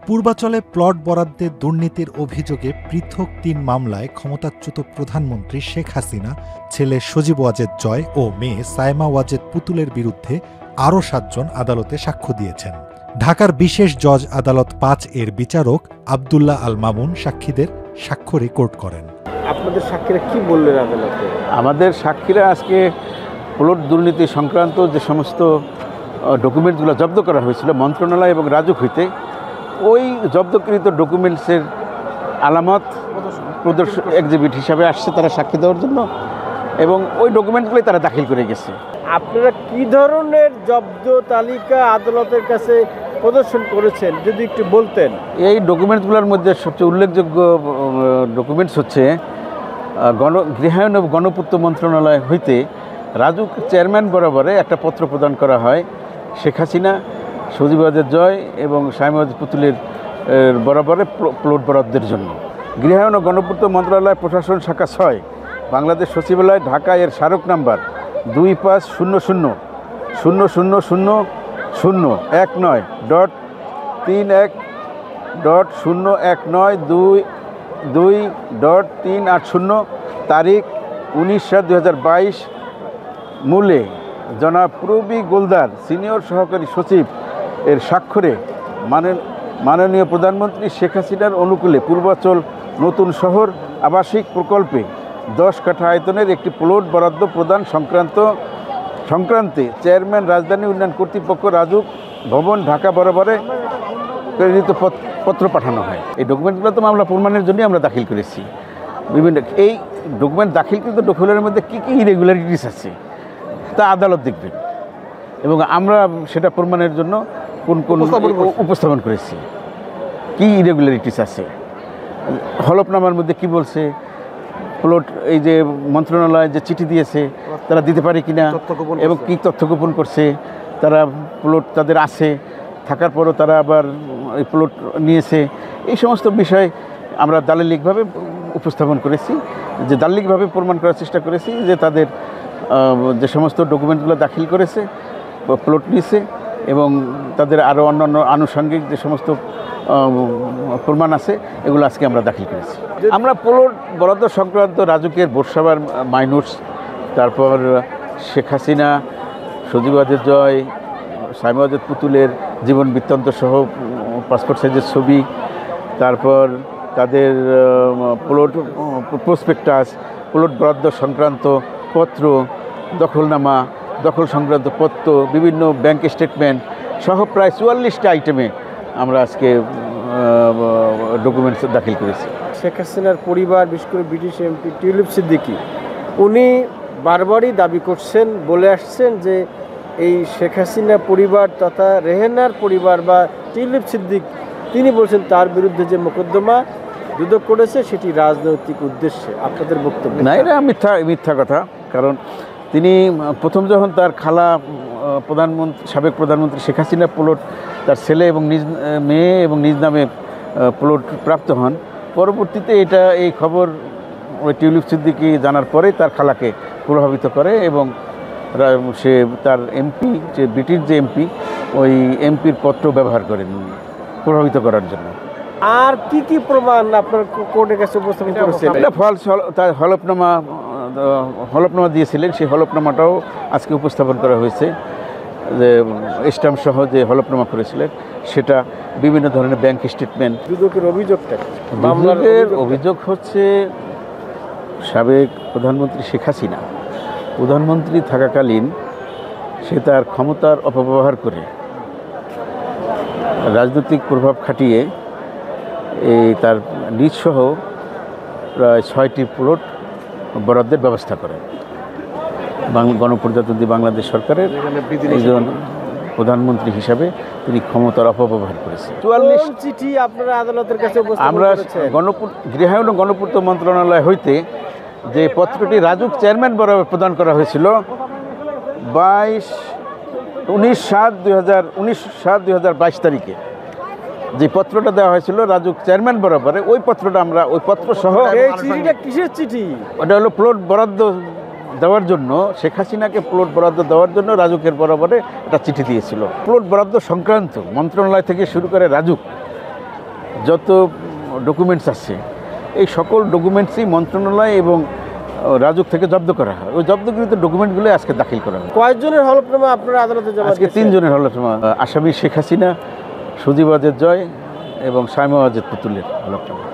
পূর্বাচলে plot বরাদ্দে দুর্নীতির অভিযোগে পৃথক ৩ মামলায় ক্ষমতাচ্যুত প্রধানমন্ত্রী শেখ হাসিনা, ছেলে সজীব ওয়াজেদ জয় ও মেয়ে সায়মা ওয়াজেদ পুতুলের বিরুদ্ধে আরও ৭ জন আদালতে সাক্ষ্য দিয়েছেন। ঢাকার বিশেষ জজ আদালত ৫ এর বিচারক আব্দুল্লাহ আল মামুন সাক্ষীদের সাক্ষ্য রেকর্ড করেন। আপনাদের সাক্ষীরা কি বললেন আদালতে? আমাদের সাক্ষীরা আজকে প্লট দুর্নীতি সংক্রান্ত যে সমস্ত ডকুমেন্টসগুলো জব্দ করা হয়েছিল মন্ত্রণালয় এবং রাজুক হইতে, ওই জব্দকৃত ডকুমেন্টসের আলামত প্রদর্শন এক্সিবিট হিসাবে আসছে তারা সাক্ষী দেওয়ার জন্য, এবং ওই ডকুমেন্টগুলোই তারা দাখিল করে গেছে। আপনারা কি ধরনের জব্দ তালিকা আদালতের কাছে প্রদর্শন করেছেন যদি একটু বলতেন? এই ডকুমেন্টসগুলোর মধ্যে সবচেয়ে উল্লেখযোগ্য ডকুমেন্টস হচ্ছে গৃহায়ন ও গণপূর্ত মন্ত্রণালয় হইতে রাজুক চেয়ারম্যান বরাবরে একটা পত্র প্রদান করা হয় শেখ হাসিনা, সজীব ওয়াজেদ জয় এবং সায়মা ওয়াজেদ পুতুলের বরাবরে প্লট বরাদ্দের জন্য। গৃহায়ন ও গণপূর্ত মন্ত্রণালয় প্রশাসন শাখা ৬, বাংলাদেশ সচিবালয়, ঢাকা এর স্মারক নাম্বার 250000.31.019.2.380 তারিখ 19/7/2022 মূলে জনাব প্রবি গোলদার সিনিয়র সহকারী সচিব এর স্বাক্ষরে মাননীয় প্রধানমন্ত্রী শেখ হাসিনার অনুকূলে পূর্বাচল নতুন শহর আবাসিক প্রকল্পে 10 কাঠা আয়তনের একটি প্লট বরাদ্দ প্রদান সংক্রান্তে চেয়ারম্যান রাজধানী উন্নয়ন কর্তৃপক্ষ রাজুক ভবন ঢাকা বরাবরে প্রেরিত পত্র পাঠানো হয়। এই ডকুমেন্টগুলো তো মামলা প্রমাণের জন্যই আমরা দাখিল করেছি। বিভিন্ন এই ডকুমেন্ট দাখিলকৃত ডকুমেন্টের মধ্যে কী কী ইরেগুলারিটিস আছে তা আদালত দেখবেন, এবং আমরা সেটা প্রমাণের জন্য কোন উপস্থাপন করেছি, কী ইরেগুলারিটিস আছে। হলফনামার মধ্যে কি বলছে, প্লট এই যে মন্ত্রণালয় যে চিঠি দিয়েছে তারা দিতে পারে কিনা, এবং কী তথ্য গোপন করছে, তারা প্লট তাদের আছে থাকার পরও তারা আবার এই প্লট নিয়েছে, এই সমস্ত বিষয় আমরা দালিলিকভাবে উপস্থাপন করেছি, যে দালিলিকভাবে প্রমাণ করার চেষ্টা করেছি যে তাদের যে সমস্ত ডকুমেন্টগুলো দাখিল করেছে, প্লট নিয়েছে, এবং তাদের আরও অন্যান্য আনুষঙ্গিক যে সমস্ত প্রমাণ আছে এগুলো আজকে আমরা দাখিল করেছি। আমরা প্লট বরাদ্দ সংক্রান্ত রাজুকের বোরসাবার মাইনুটস, তারপর শেখ হাসিনা, সজীব ওয়াজেদ জয়, সায়মা ওয়াজেদ পুতুলের জীবন বৃত্তান্ত সহ পাসপোর্ট সাইজের ছবি, তারপর তাদের প্লট প্রসপেক্টাস, প্লট বরাদ্দ সংক্রান্ত পত্র, দখলনামা, দখল সংক্রান্ত পত্র, বিভিন্ন ব্যাংক স্টেটমেন্ট সহ প্রায় 44টা আইটেমে আমরা আজকে ডকুমেন্টস দাখিল করেছি। শেখ হাসিনার পরিবার, বিশেষ করে ব্রিটিশ এমপি টিউলিপ সিদ্দিকী, উনি বারবারই দাবি করছেন, বলে আসছেন যে এই শেখ হাসিনা পরিবার তথা রেহেনার পরিবার বা টিউলিপ সিদ্দিক, তিনি বলছেন তার বিরুদ্ধে যে মোকদ্দমা দুদক করেছে সেটি রাজনৈতিক উদ্দেশ্যে। আপনাদের বক্তব্য? না, এটা মিথ্যা কথা। কারণ তিনি প্রথম যখন তার খালা সাবেক প্রধানমন্ত্রী শেখ হাসিনা প্লট তার ছেলে এবং মেয়ে এবং নিজ নামে প্লট প্রাপ্ত হন, পরবর্তীতে এই খবর ওই টিউলিপ সিদ্দিকী জানার পরে তার খালাকে প্রভাবিত করে, এবং সে তার এমপি, যে ব্রিটিশ যে এমপি, ওই এমপির পত্র ব্যবহার করেন প্রভাবিত করার জন্য। আর কি কি প্রমাণ আপনার কোর্টের কাছে উপস্থাপন করেছেন? তার হলফনামা দিয়েছিলেন, সেই হলফনামাটাও আজকে উপস্থাপন করা হয়েছে, যে স্ট্যাম্প সহ যে হলফনামা করেছিলেন সেটা, বিভিন্ন ধরনের ব্যাংক স্টেটমেন্ট। দুদকের অভিযোগটা, মামলার অভিযোগ হচ্ছে সাবেক প্রধানমন্ত্রী শেখ হাসিনা প্রধানমন্ত্রী থাকাকালীন সে তার ক্ষমতার অপব্যবহার করে রাজনৈতিক প্রভাব খাটিয়ে তার নিজসহ প্রায় 6টি প্লট বরাদ্দের ব্যবস্থা করেন। গণপ্রজাতন্ত্রী বাংলাদেশ সরকারের একজন প্রধানমন্ত্রী হিসাবে তিনি ক্ষমতার অপব্যবহার করেছেন। 44 চিঠি আপনারা আদালতের কাছে আমরা গৃহায়ন ও গণপূর্ত মন্ত্রণালয় হইতে যে পত্রটি রাজুক চেয়ারম্যান বরাবর প্রদান করা হয়েছিল 19/7/2022 তারিখে, যে পত্রটা দেওয়া হয়েছিল রাজুক চেয়ারম্যান বরাবরে, ওই পত্রটা আমরা ওই পত্র সহ, কিসের চিঠি? ওটা হলো প্লট বরাদ্দ দেওয়ার জন্য, শেখ হাসিনাকে প্লট বরাদ্দ দেওয়ার জন্য রাজুকের বরাবরে একটা চিঠি দিয়েছিল। প্লট বরাদ্দ সংক্রান্ত মন্ত্রণালয় থেকে শুরু করে রাজুক যত ডকুমেন্টস আছে এই সকল ডকুমেন্টসই মন্ত্রণালয় এবং রাজুক থেকে জব্দ করা হয়। ওই জব্দকৃত ডকুমেন্টগুলো আজকে দাখিল করা হয়। কয়েকজনের হলফনামা আপনারা আদালতে জমা আজকে দিয়েছেন? 3 জনের হলফনামা, আসামি শেখ হাসিনা, সজীব ওয়াজেদ জয় এবং সাইমা ওয়াজেদ পুতুলের হলফনামা।